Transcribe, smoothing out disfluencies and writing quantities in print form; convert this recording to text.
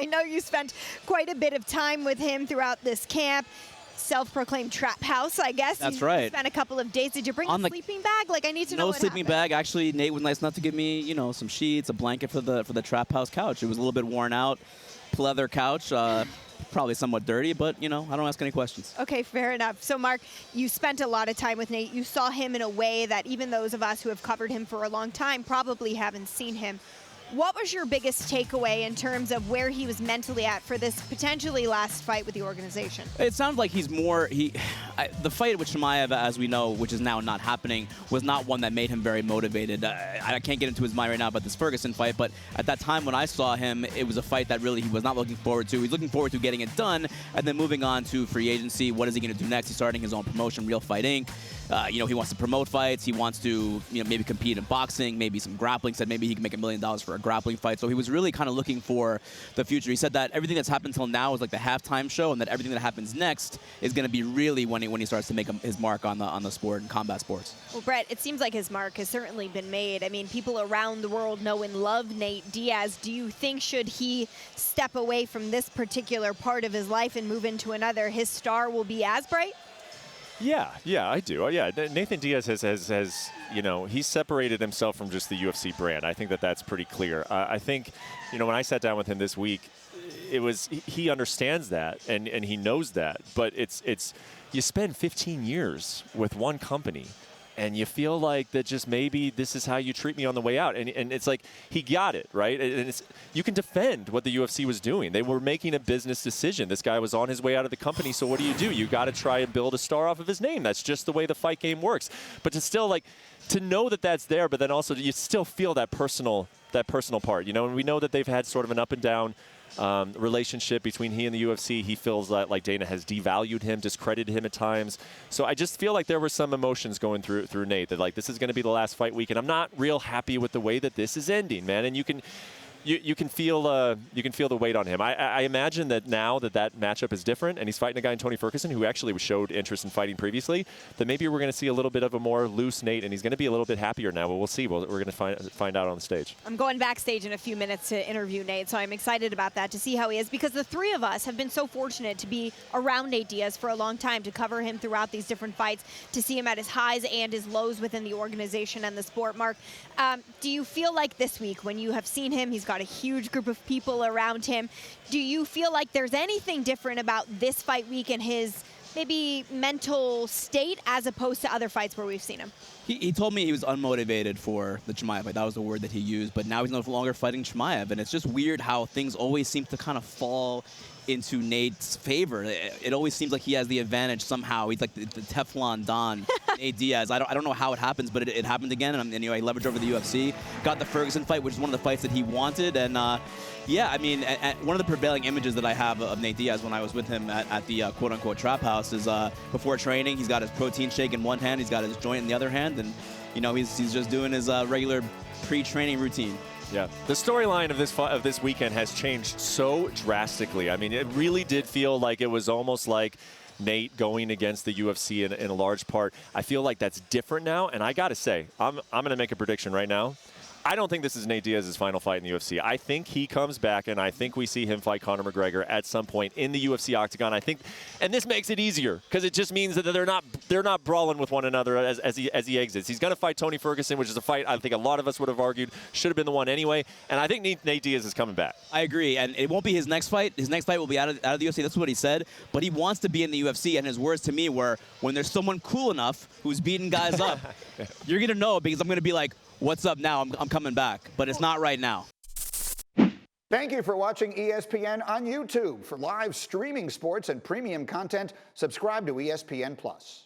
I know you spent quite a bit of time with him throughout this camp. Self-proclaimed trap house, I guess. That's right. Spent a couple of days. Did you bring a sleeping bag? Like, I need to know what No sleeping happened. bag. Actually, Nate was nice enough to give me, you know, some sheets, a blanket for the trap house couch. It was a little bit worn out, pleather couch, probably somewhat dirty, but, you know, I don't ask any questions. Okay, fair enough. So, Marc, you spent a lot of time with Nate. You saw him in a way that even those of us who have covered him for a long time probably haven't seen him. What was your biggest takeaway in terms of where he was mentally at for this potentially last fight with the organization? It sounds like he's more, the fight with Chimaev, as we know, which is now not happening, was not one that made him very motivated. I can't get into his mind right now about this Ferguson fight, but at that time when I saw him, it was a fight that really he was not looking forward to. He's looking forward to getting it done and then moving on to free agency. What is he going to do next? He's starting his own promotion, Real Fight Inc. You know, he wants to promote fights. He wants to, you know, maybe compete in boxing, maybe some grappling. Said maybe he can make $1 million for a grappling fight. So he was really kind of looking for the future. He said that everything that's happened until now is like the halftime show, and that everything that happens next is going to be really when he starts to make his mark on the sport and combat sports. Well, Brett, it seems like his mark has certainly been made. I mean, people around the world know and love Nate Diaz. Do you think should he step away from this particular part of his life and move into another, his star will be as bright? Yeah, I do. Yeah, Nathan Diaz has, you know, he's separated himself from just the UFC brand. I think that's pretty clear. I think, you know, when I sat down with him this week, he understands that and he knows that. But it's you spend 15 years with one company, and you feel like that just maybe this is how you treat me on the way out. And it's like he got it, right? And you can defend what the UFC was doing. They were making a business decision. This guy was on his way out of the company, so what do? You got to try and build a star off of his name. That's just the way the fight game works. But to still, like, to know that that's there, but then also you still feel that personal part, you know? And we know that they've had sort of an up and down relationship between he and the UFC. He feels that like Dana has devalued him, discredited him at times. So I just feel like there were some emotions going through Nate that like this is going to be the last fight week, and I'm not real happy with the way that this is ending, man. And you can feel the weight on him. I imagine that now that matchup is different, and he's fighting a guy in Tony Ferguson who actually showed interest in fighting previously, that maybe we're going to see a little bit of a more loose Nate, and he's going to be a little bit happier now. But we'll see. We're going to find out on the stage. I'm going backstage in a few minutes to interview Nate, so I'm excited about that, to see how he is, because the three of us have been so fortunate to be around Nate Diaz for a long time, to cover him throughout these different fights, to see him at his highs and his lows within the organization and the sport. Marc, do you feel like this week, when you have seen him, he's got a huge group of people around him, do you feel like there's anything different about this fight week and his maybe mental state as opposed to other fights where we've seen him? He told me he was unmotivated for the Chimaev fight. That was the word that he used. But now he's no longer fighting Chimaev. And it's just weird how things always seem to kind of fall into Nate's favor. It always seems like he has the advantage somehow. He's like the Teflon Don, Nate Diaz. I don't know how it happens, but it happened again. And you know, he leveraged over the UFC. Got the Ferguson fight, which is one of the fights that he wanted. And yeah, I mean, one of the prevailing images that I have of Nate Diaz when I was with him at the quote-unquote trap house is before training, he's got his protein shake in one hand, he's got his joint in the other hand, and you know, he's just doing his regular pre-training routine. Yeah, the storyline of this weekend has changed so drastically. I mean, it really did feel like it was almost like Nate going against the UFC in a large part. I feel like that's different now, and I got to say, I'm going to make a prediction right now. I don't think this is Nate Diaz's final fight in the UFC. I think he comes back, and I think we see him fight Conor McGregor at some point in the UFC Octagon. I think, and this makes it easier because it just means that they're not brawling with one another as he exits. He's going to fight Tony Ferguson, which is a fight I think a lot of us would have argued should have been the one anyway. And I think Nate Diaz is coming back. I agree, and it won't be his next fight. His next fight will be out of the UFC. That's what he said. But he wants to be in the UFC, and his words to me were, when there's someone cool enough who's beating guys up, you're going to know, because I'm going to be like, what's up now? I'm coming back. But it's not right now. Thank you for watching ESPN on YouTube. For live streaming sports and premium content, subscribe to ESPN+.